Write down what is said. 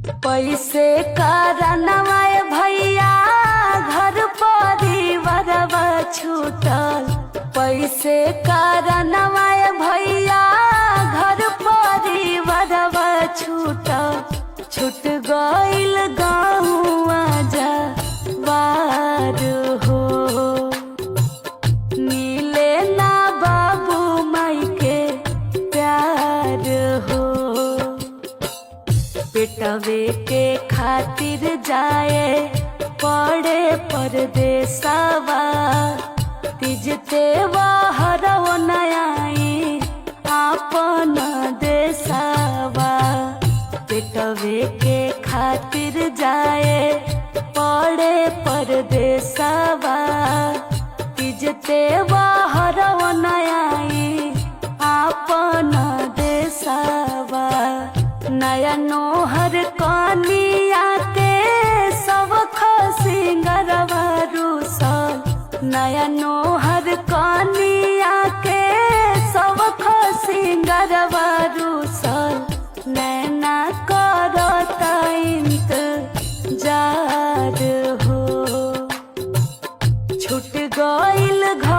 पैसे करनवाए भैया घर परिवारवा छूटल। पैसे करनवाए भैया घर परिवारवा छूटल। छूट गइल गाँवा जवार हो, मिले ना बाबू माई के प्यार हो। बेटवे के खातिर जाए पड़े परदेसवा, तिजते बाहरव नयाई आपन देसवा। बेटवे के खातिर जाए पड़े परदेसवा, तिजते बाहरव नयाई आपन देसवा। नया नोहर कनिया के सब सिंगरवा रूसल। नया नोहर कनिया के सब सिंगरवा रूसल। नैना करता इंतजार हो, छूट गइल घर